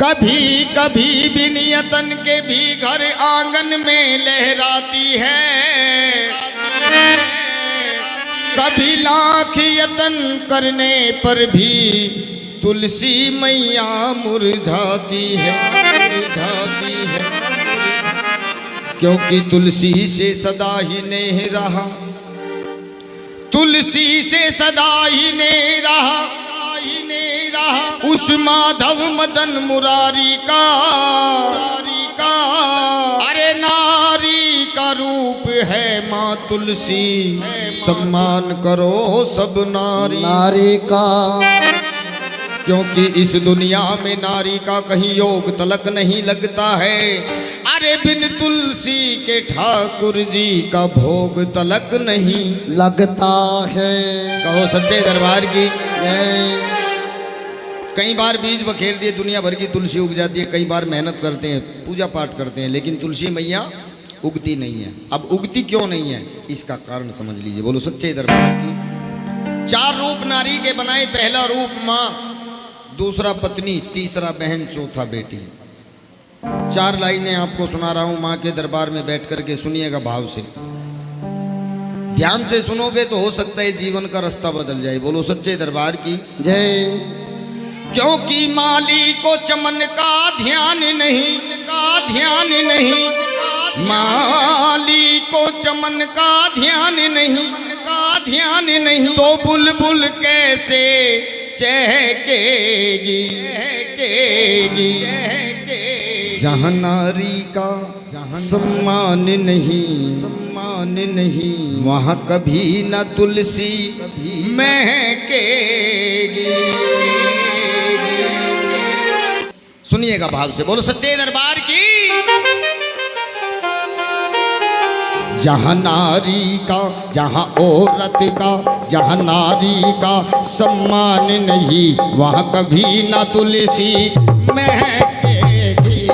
कभी कभी भी नियतन के भी घर आंगन में लहराती है, कभी लाख यतन करने पर भी तुलसी मैया मुरझाती है, मुरझाती है। क्योंकि तुलसी से सदा ही नेह रहा, तुलसी से सदा ही नेह रहा, उस माधव मदन मुरारी का, अरे नारी का रूप है माँ तुलसी, सम्मान करो सब नारी का। क्योंकि इस दुनिया में नारी का कहीं योग तलक नहीं लगता है, अरे बिन तुलसी के ठाकुर जी का भोग तलक नहीं लगता है। कहो सच्चे दरबार की। कई बार बीज बखेर दिए, दुनिया भर की तुलसी उग जाती है, कई बार मेहनत करते हैं, पूजा पाठ करते हैं, लेकिन तुलसी मैया उगती नहीं है। अब उगती क्यों नहीं है, इसका कारण समझ लीजिए। बोलो सच्चे दरबार की। 4 रूप नारी के बनाए, पहला रूप माँ, दूसरा पत्नी, तीसरा बहन, चौथा बेटी। 4 लाइनें आपको सुना रहा हूं, माँ के दरबार में बैठ करके सुनिएगा भाव से। ध्यान से सुनोगे तो हो सकता है जीवन का रास्ता बदल जाए। बोलो सच्चे दरबार की जय। क्योंकि माली को चमन का ध्यान नहीं, माली को चमन का ध्यान नहीं, तो बुलबुल कैसे चहकेगी। जहाँ नारी का सम्मान नहीं, वहाँ कभी न तुलसी महकेगी। सुनिएगा भाव से। बोलो सच्चे दरबार की। जहाँ नारी का, जहाँ औरत का, जहाँ नारी का सम्मान नहीं, वहाँ कभी न तुलसी महकेगी।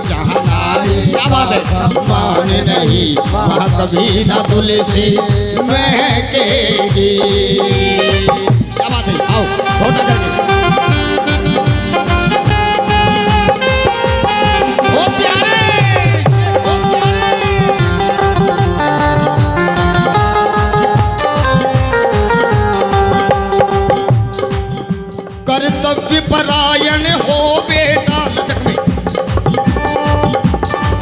जहाँ नारी का सम्मान नहीं, वहाँ कभी न तुलसी महकेगी। क्या बात है, आओ छोटा करके। कर्तव्य परायण हो बेटा, लचक में।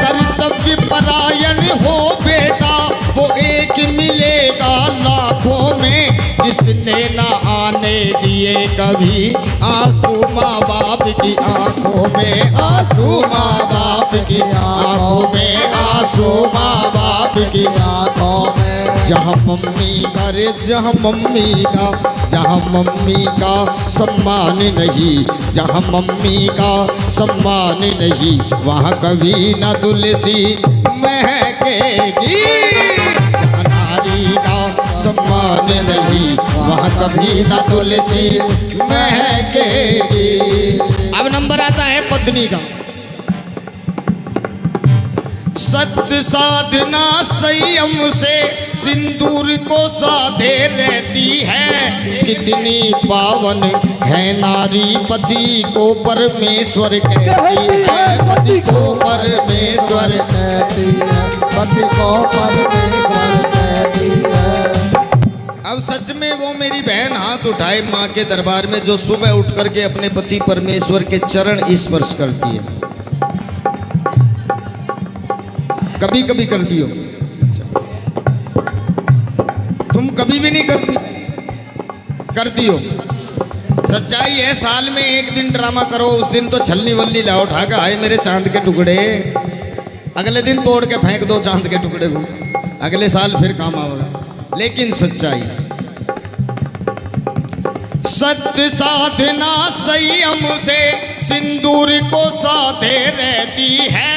कर्तव्य परायण हो बेटा, वो एक मिलेगा लाखों में, जिसने ना आने दिए कभी आंसू माँ बाप की आंखों में, आंसू माँ बाप की आंखों में, आंसू माँ बाप की आंखों में। जहाँ मम्मी करे, जहाँ मम्मी का सम्मान नहीं, जहाँ मम्मी का सम्मान नहीं, वहाँ कभी न तुलसी महकेगी। जहाँ नारी का सम्मान नहीं, वहाँ कभी न तुलसी महकेगी। अब नंबर आता है पत्नी का। सत्य साधना संयम से सिंदूर को साधे रहती है, कितनी पावन है नारी पति को परमेश्वर कहती है, पति को परमेश्वर कहती है, पति को परमेश्वर कहती है। अब सच में वो मेरी बहन हाथ उठाए माँ के दरबार में, जो सुबह उठ करके अपने पति परमेश्वर के चरण स्पर्श करती है। कभी कभी करती हो, तुम कभी भी नहीं करती हो। सच्चाई है, साल में एक दिन ड्रामा करो, उस दिन तो छलनी वल्ली लाओ उठा के, आए मेरे चांद के टुकड़े, अगले दिन तोड़ के फेंक दो चांद के टुकड़े को, अगले साल फिर काम आएगा। लेकिन सच्चाई, सत्य साधना संयम से सिंदूर को साधे रहती है,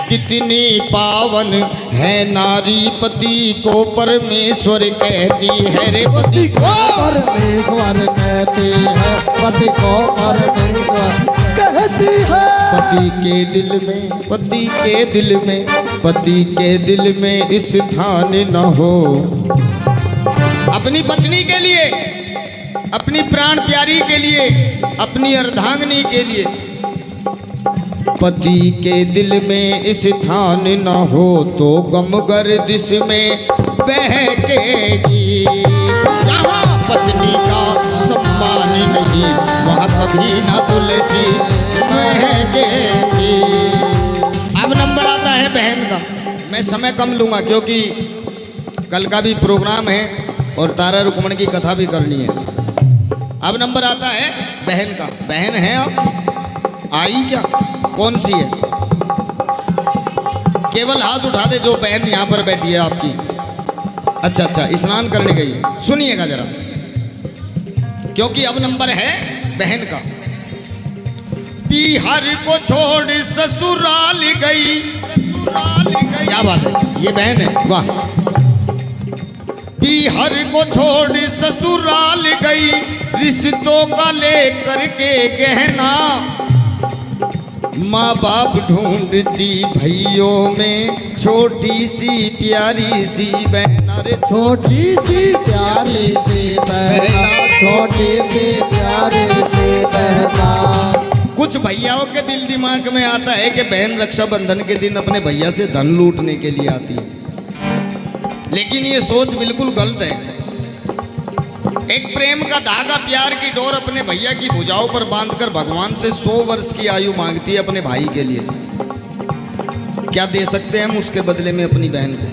कितनी पावन है नारी पति को परमेश्वर कहती है। रे पति को परमेश्वर कहती है, पति को परमेश्वर कहती है। पति के दिल में, पति के दिल में, पति के दिल में स्थान न हो। अपनी पत्नी के लिए अपनी प्राण प्यारी के लिए, अपनी अर्धांगिनी के लिए। पति के दिल में स्थान न हो तो गम गर्दिश में बहकेगी। जहाँ पत्नी का सम्मान नहीं वहाँ कभी न तुलसी महकेगी। अब नंबर आता है बहन का। मैं समय कम लूँगा क्योंकि कल का भी प्रोग्राम है और तारा रुक्मणी की कथा भी करनी है। अब नंबर आता है बहन का। बहन है अब आई क्या? कौन सी है? केवल हाथ उठा दे जो बहन यहाँ पर बैठी है आपकी। अच्छा अच्छा, स्नान करने गई। सुनिएगा जरा, क्योंकि अब नंबर है बहन का। पीहर को छोड़ ससुराल गई। क्या बात है, ये बहन है, वाह। पीहर को छोड़ ससुराल गई, रिश्तों का लेकर के गहना। माँ बाप ढूंढती भैयों में छोटी सी प्यारी सी बहन। अरे छोटी सी प्यारी सी बहना, छोटी सी प्यारी सी बहना। कुछ भैयाओं के दिल दिमाग में आता है कि बहन रक्षाबंधन के दिन अपने भैया से धन लूटने के लिए आती है, लेकिन ये सोच बिल्कुल गलत है। एक प्रेम का धागा, प्यार की डोर अपने भैया की भुजाओं पर बांधकर भगवान से 100 वर्ष की आयु मांगती है अपने भाई के लिए। क्या दे सकते हैं हम उसके बदले में अपनी बहन को?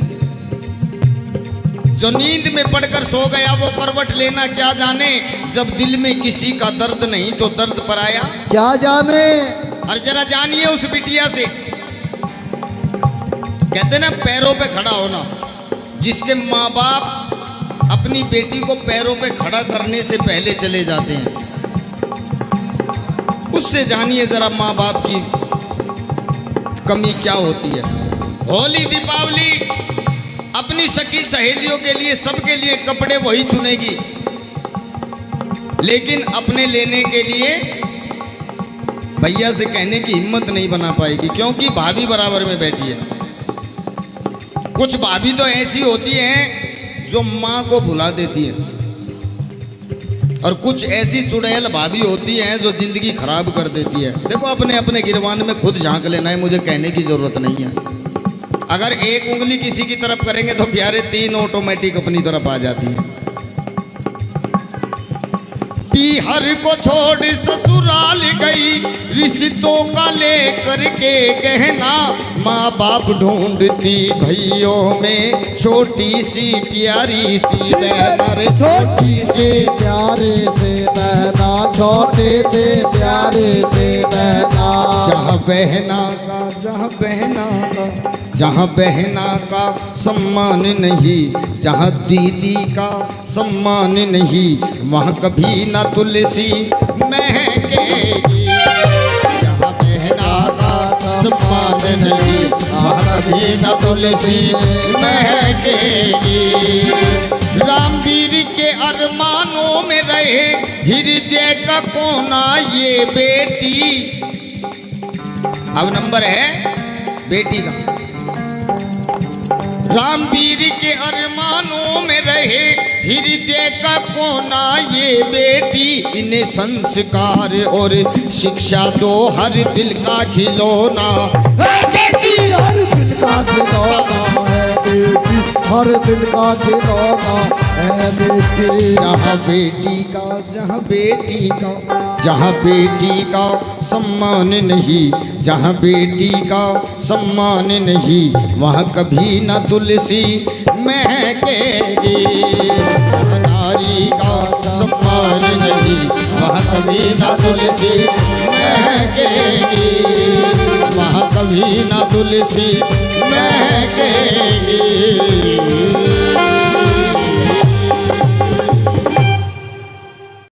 जो नींद में पड़कर सो गया वो करवट लेना क्या जाने। जब दिल में किसी का दर्द नहीं तो दर्द पराया क्या जाने। और जरा जानिए उस बिटिया से, कहते ना पैरों पे खड़ा होना। जिसके माँ बाप अपनी बेटी को पैरों पे खड़ा करने से पहले चले जाते हैं, उससे जानिए जरा माँ बाप की कमी क्या होती है। होली दीपावली अपनी सखी सहेलियों के लिए, सबके लिए कपड़े वही चुनेगी, लेकिन अपने लेने के लिए भैया से कहने की हिम्मत नहीं बना पाएगी, क्योंकि भाभी बराबर में बैठी है। कुछ भाभी तो ऐसी होती हैं जो माँ को भुला देती है, और कुछ ऐसी चुड़ैल भाभी होती हैं जो जिंदगी खराब कर देती है। देखो अपने अपने गिरवान में खुद झांक लेना है, मुझे कहने की जरूरत नहीं है। अगर एक उंगली किसी की तरफ करेंगे तो प्यारे 3 ऑटोमेटिक अपनी तरफ आ जाती है। पीहर को छोड़ ससुराल गई, रिश्तों का लेकर के गहना। माँ बाप ढूंढती भैयों में छोटी सी प्यारी सी बहना। रे छोटी सी प्यारी सी बहना, छोटी सी प्यारी सी बहना। जहाँ बहना का, जहाँ बहना का, जहाँ बहना का सम्मान नहीं, जहाँ दीदी का सम्मान नहीं, वहाँ कभी ना तुलसी महकेगी। जहाँ बहना का सम्मान नहीं, वहाँ कभी ना तुलसी महकेगी। रामवीर के अरमानों में रहे हृदय का कोना ये बेटी। अब नंबर है बेटी का। रामवीर के अरमानों में रहे हृदय का कोना ये बेटी। इन्हें संस्कार और शिक्षा दो, हर दिल का खिलौना बेटी। हर दिल का खिलौना है बेटी, हर दिल का खिलौना है बेटी। जहाँ बेटी का, जहाँ बेटी का, जहाँ बेटी का सम्मान नहीं, जहाँ बेटी का सम्मान नहीं, वहाँ कभी न तुलसी महकेगी। नारी का सम्मान नहीं, वहाँ कभी न तुलसी महकेगी, वहाँ कभी न तुलसी महकेगी।